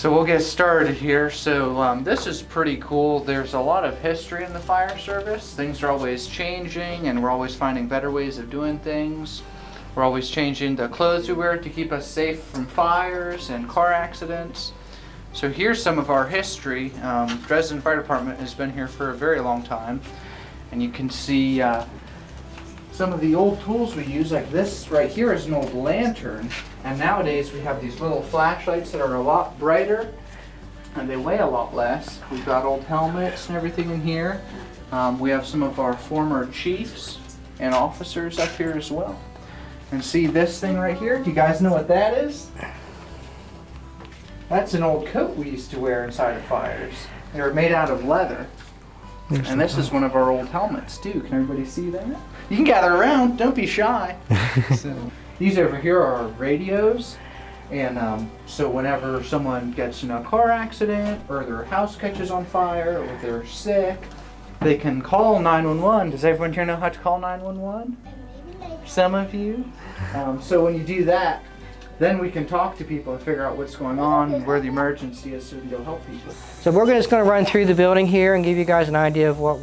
So we'll get started here. So this is pretty cool. There's a lot of history in the fire service. Things are always changing and we're always finding better ways of doing things. We're always changing the clothes we wear to keep us safe from fires and car accidents. So here's some of our history. Dresden Fire Department has been here for a very long time. And you can see some of the old tools we use, like this right here is an old lantern. And nowadays we have these little flashlights that are a lot brighter and they weigh a lot less. We've got old helmets and everything in here. We have some of our former chiefs and officers up here as well. And see this thing right here? Do you guys know what that is? That's an old coat we used to wear inside of fires. They were made out of leather. And this is one of our old helmets too. Can everybody see that? You can gather around, don't be shy. So, these over here are radios. And so whenever someone gets in a car accident or their house catches on fire or they're sick, they can call 911. Does everyone here know how to call 911? Some of you. So when you do that, then we can talk to people and figure out what's going on, where the emergency is, so we can go help people. So we're just going to run through the building here and give you guys an idea of what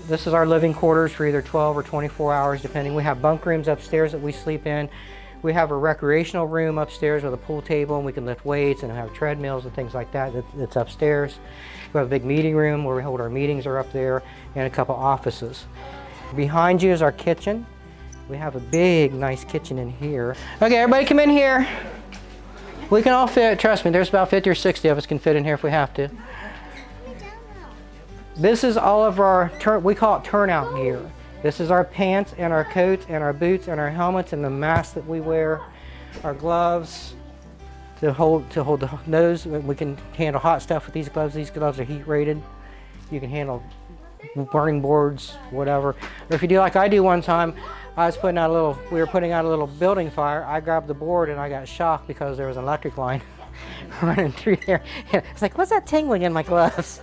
this is our living quarters for either 12 or 24 hours depending. We have bunk rooms upstairs that we sleep in. We have a recreational room upstairs with a pool table and we can lift weights and have treadmills and things like that. It's upstairs. We have a big meeting room where we hold our meetings are up there and a couple offices. Behind you is our kitchen. We have a big, nice kitchen in here. Okay, everybody come in here. We can all fit, trust me, there's about 50 or 60 of us can fit in here if we have to. This is all of our, we call it turnout gear. This is our pants and our coats and our boots and our helmets and the masks that we wear, our gloves to hold the nose. We can handle hot stuff with these gloves. These gloves are heat rated. You can handle burning boards, whatever. Or if you do like I do one time, we were putting out a little building fire. I grabbed the board and I got shocked because there was an electric line running through there. It's like, what's that tingling in my gloves?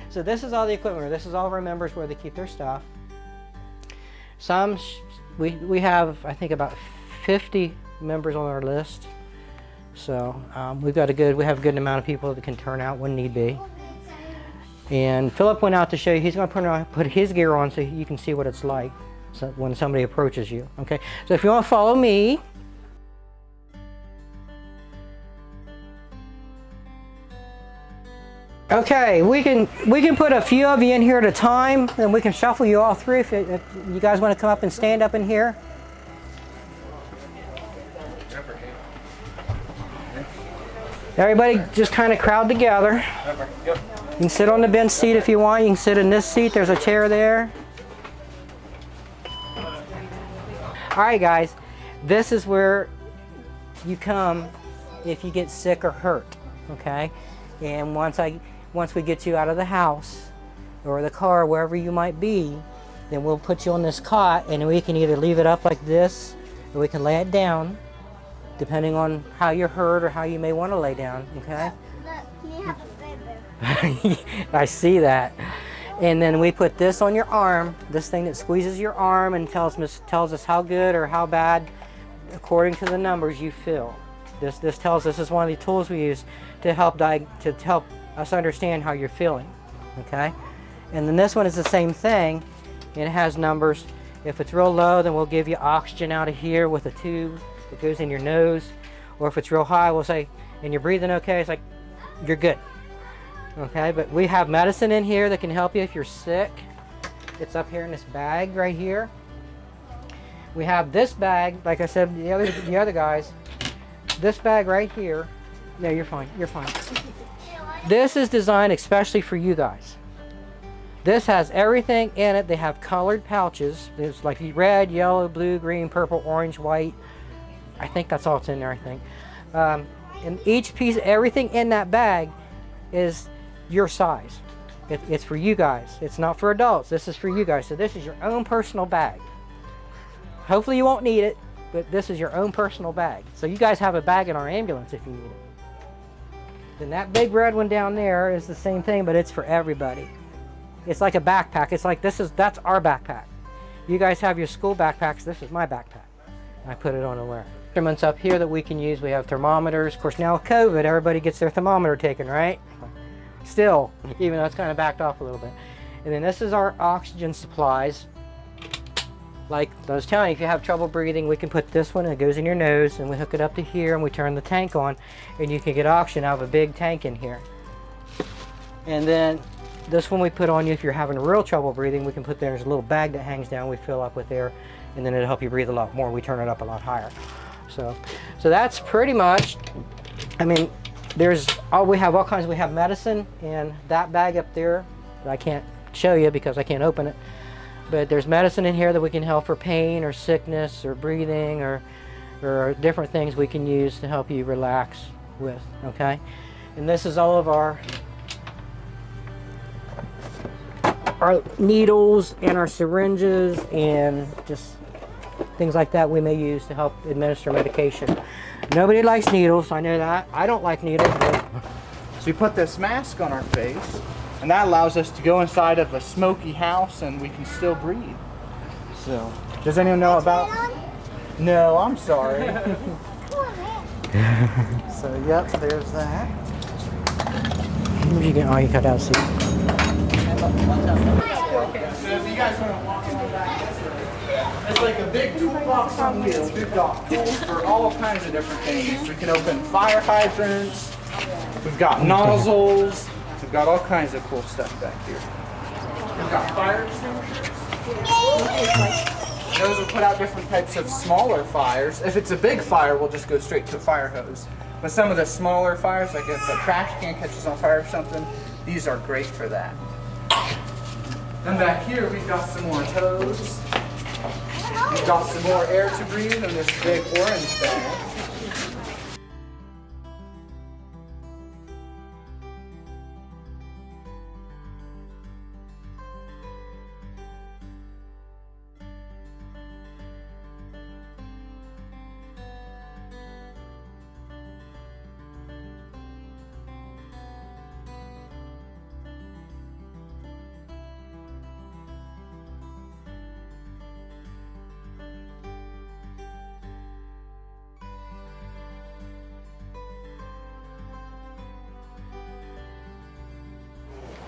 So this is all the equipment. This is all of our members where they keep their stuff. We have, I think, about 50 members on our list. So we have a good amount of people that can turn out when need be. And Philip went out to show you, he's going to put his gear on so you can see what it's like when somebody approaches you. Okay, so if you want to follow me. Okay, we can put a few of you in here at a time and we can shuffle you all through if you guys want to come up and stand up in here. Everybody just kind of crowd together. You can sit on the bench seat if you want. You can sit in this seat. There's a chair there. All right, guys. This is where you come if you get sick or hurt, okay? And once we get you out of the house or the car, wherever you might be, then we'll put you on this cot and we can either leave it up like this or we can lay it down, depending on how you're hurt or how you may want to lay down, okay? I see that. And then we put this on your arm, this thing that squeezes your arm and tells us how good or how bad, according to the numbers, you feel. This tells us, this is one of the tools we use to help us understand how you're feeling, okay? And then this one is the same thing. It has numbers. If it's real low, then we'll give you oxygen out of here with a tube that goes in your nose. Or if it's real high, we'll say, and you're breathing okay, it's like, you're good. Okay, but we have medicine in here that can help you if you're sick. It's up here in this bag right here. We have this bag, like I said, the other guys, this bag right here. Yeah, you're fine, you're fine. This is designed especially for you guys. This has everything in it. They have colored pouches. There's like red, yellow, blue, green, purple, orange, white. I think that's all that's in there, I think. And each piece, everything in that bag is your size. It's for you guys. It's not for adults. This is for you guys. So this is your own personal bag. Hopefully you won't need it, but this is your own personal bag. So you guys have a bag in our ambulance if you need it. Then that big red one down there is the same thing, but it's for everybody. It's like a backpack. It's like that's our backpack. You guys have your school backpacks. This is my backpack. I put it on and wear it. instruments up here that we can use. We have thermometers. Of course, now with COVID, everybody gets their thermometer taken, right? Still, even though it's kind of backed off a little bit. And then this is our oxygen supplies. Like I was telling you, if you have trouble breathing, we can put this one, and it goes in your nose, and we hook it up to here, and we turn the tank on, and you can get oxygen out of a big tank in here. And then this one we put on you if you're having real trouble breathing. We can put there's a little bag that hangs down, we fill up with air, and then it'll help you breathe a lot more. We turn it up a lot higher. So that's pretty much, I mean, we have all kinds. We have medicine in that bag up there that I can't show you because I can't open it. But there's medicine in here that we can help for pain or sickness or breathing or different things we can use to help you relax with, okay? And this is all of our needles and our syringes and just things like that we may use to help administer medication. Nobody likes needles, I know that. I don't like needles. But... So we put this mask on our face, and that allows us to go inside of a smoky house and we can still breathe. So, does anyone know about? No, I'm sorry. So, yep, there's that. You cut out seat. So if you guys want to walk along back this way, it's like a big toolbox on wheels. We've got tools for all kinds of different things. We can open fire hydrants. We've got nozzles. We've got all kinds of cool stuff back here. We've got fire extinguishers. Those will put out different types of smaller fires. If it's a big fire, we'll just go straight to a fire hose. But some of the smaller fires, like if a trash can catches on fire or something, these are great for that. Then back here, we've got some more hose. We've got some more air to breathe in this big orange bag.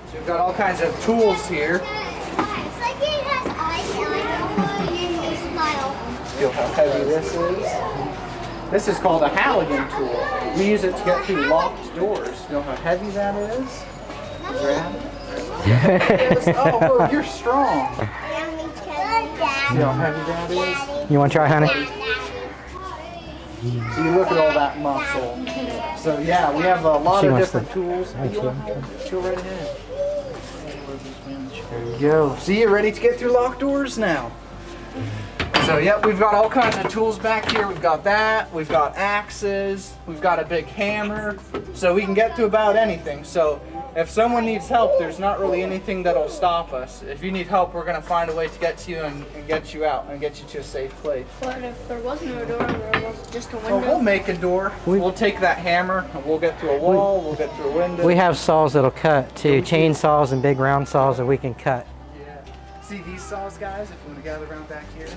So we've got all kinds of tools here. It's like it has eyes on it. Smile. Feel how heavy this is? This is called a Halligan tool. We use it to get through locked doors. Feel how heavy that is? Grab. Oh, whoa, you're strong. See how heavy that is? You want to try, honey? So you look at all that muscle. So yeah, we have a lot of different tools. Go right ahead. There you go. See, you're ready to get through locked doors now. So yep, we've got all kinds of tools back here. We've got that, we've got axes, we've got a big hammer. So we can get through about anything. So if someone needs help, there's not really anything that'll stop us. If you need help, we're gonna find a way to get to you and get you out and get you to a safe place. But if there was no door, there was just a window. Well, we'll make a door. We'll take that hammer and we'll get through a wall, we'll get through a window. We have saws that'll cut too, chainsaws and big round saws that we can cut. Yeah. See these saws, guys, if you want to gather around back here?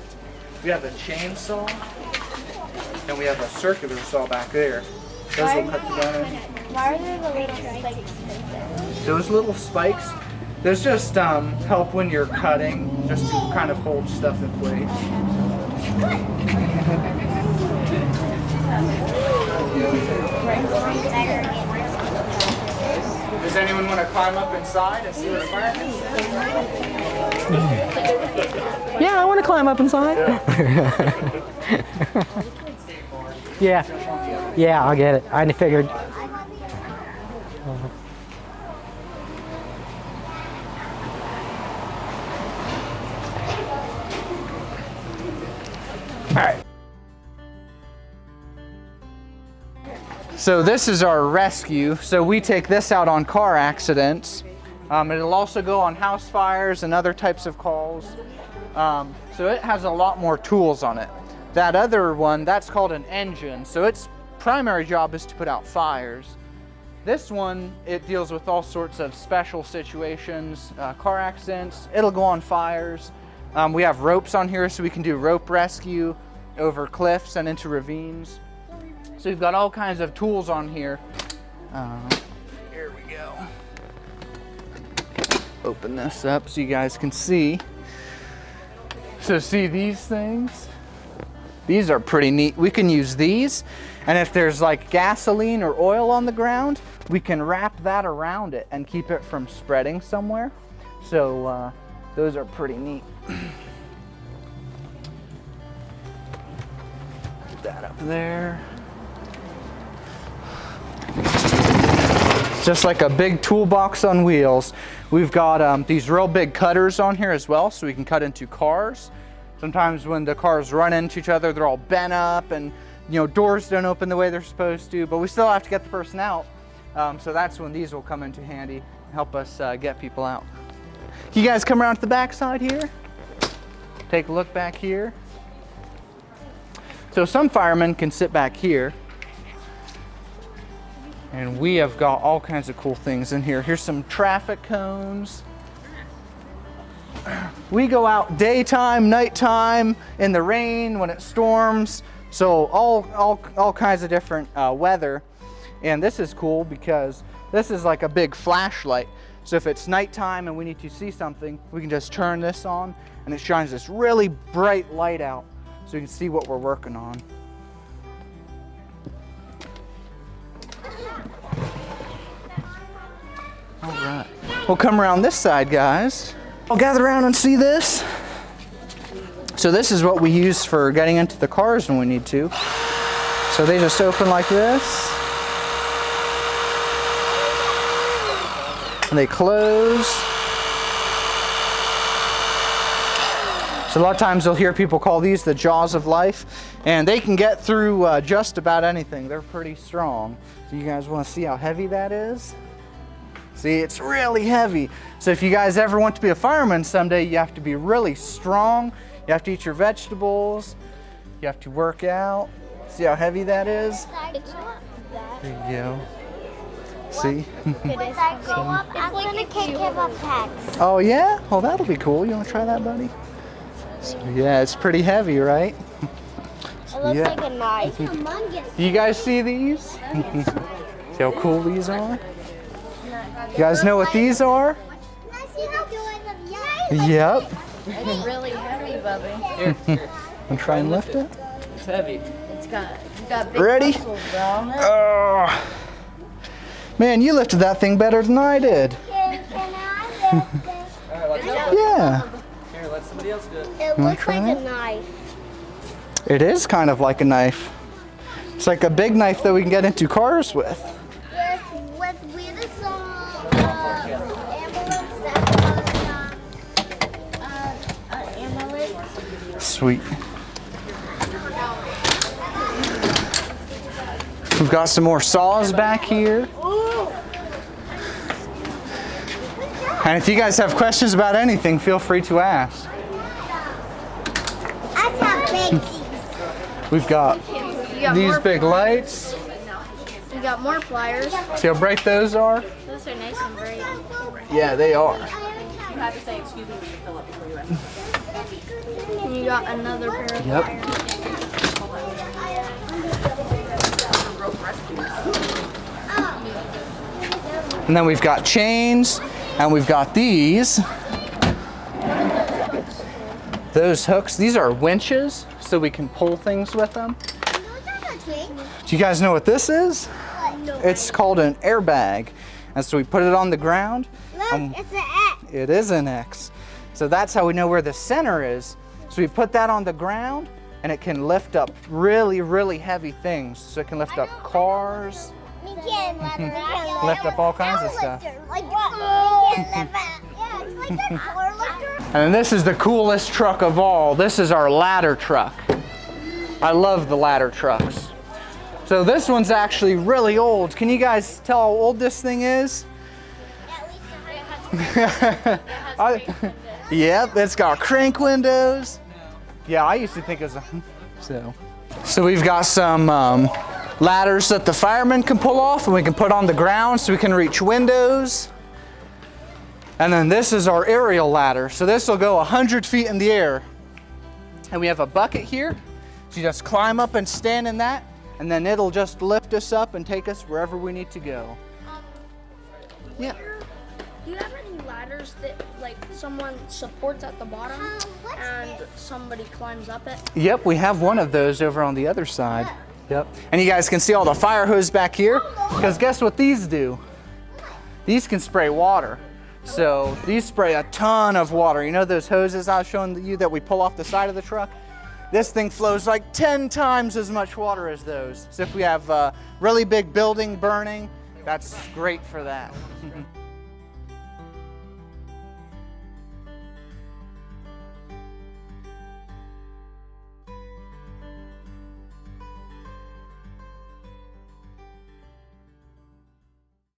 We have a chainsaw and we have a circular saw back there. Those will cut together. Why are there the little spikes? Those little spikes, those just help when you're cutting, just to kind of hold stuff in place. Does anyone want to climb up inside and see what a fire is? Yeah, I want to climb up inside. Yeah. Yeah, I'll get it. I figured. All right. So this is our rescue. So we take this out on car accidents. It'll also go on house fires and other types of calls. So it has a lot more tools on it. That other one, that's called an engine. So its primary job is to put out fires. This one, it deals with all sorts of special situations, car accidents. It'll go on fires. We have ropes on here so we can do rope rescue. over cliffs and into ravines. So we've got all kinds of tools on here. Here we go. Open this up so you guys can see. So see these things? These are pretty neat. We can use these, and if there's like gasoline or oil on the ground, we can wrap that around it and keep it from spreading somewhere. So those are pretty neat. Put that up there. It's just like a big toolbox on wheels. We've got these real big cutters on here as well, so we can cut into cars. Sometimes when the cars run into each other, they're all bent up and doors don't open the way they're supposed to, but we still have to get the person out. So that's when these will come into handy and help us get people out. You guys come around to the back side here. Take a look back here. So some firemen can sit back here. And we have got all kinds of cool things in here. Here's some traffic cones. We go out daytime, nighttime, in the rain, when it storms. So all kinds of different weather. And this is cool because this is like a big flashlight. So if it's nighttime and we need to see something, we can just turn this on and it shines this really bright light out so you can see what we're working on. All right, we'll come around this side, guys. I'll gather around and see this. So this is what we use for getting into the cars when we need to. So they just open like this. And they close. So a lot of times you'll hear people call these the jaws of life. And they can get through just about anything. They're pretty strong. So you guys want to see how heavy that is? See, it's really heavy. So if you guys ever want to be a fireman someday, you have to be really strong. You have to eat your vegetables. You have to work out. See how heavy that is? It's not that. There you go. See? When I grow up, I'm gonna kick him a pet. Oh yeah? Oh, that'll be cool. You want to try that, buddy? So, yeah, it's pretty heavy, right? It looks like a knife. Do you guys see these? See how cool these are? You guys know what these are? Yep. It's really heavy, Bubby. And try and lift it. It's heavy. It's got big Ready? muscles on it. Oh. Man, you lifted that thing better than I did. Can I lift it? Yeah. Here, let somebody else do it. It Wanna looks try like it? a knife. It is kind of like a knife. It's like a big knife that we can get into cars with. Yes, we just saw ambulance that was ambulance. Sweet. We've got some more saws back here. And if you guys have questions about anything, feel free to ask. I have big teeth. We've got got these more big lights. We got more pliers. See how bright those are? Those are nice and bright. Yeah, they are. You have to say, excuse me, Mr. Phillip, before you ask. And you got another pair of Yep. pliers. And then we've got chains, and we've got these. Those hooks, these are winches, so we can pull things with them. Do you guys know what this is? It's called an airbag. And so we put it on the ground. Look, it's an X. It is an X. So that's how we know where the center is. So we put that on the ground, and it can lift up really, really heavy things. So it can lift up cars, lift up all kinds of stuff. Like what? Yeah, it's like a car lifter. And then this is the coolest truck of all. This is our ladder truck. I love the ladder trucks. So this one's actually really old. Can you guys tell how old this thing is? Yep, it's got crank windows. Yeah, I used to think it was a, So we've got some ladders that the firemen can pull off and we can put on the ground so we can reach windows. And then this is our aerial ladder. So this will go 100 feet in the air. And we have a bucket here So you just climb up and stand in that, and then it'll just lift us up and take us wherever we need to go. Yeah. Do you have any ladders that like someone supports at the bottom and somebody climbs up it? Yep, we have one of those over on the other side. Yep. And you guys can see all the fire hose back here, because guess what these do? These can spray water. So these spray a ton of water. You know those hoses I was showing you that we pull off the side of the truck? This thing flows like 10 times as much water as those. So if we have a really big building burning, that's great for that.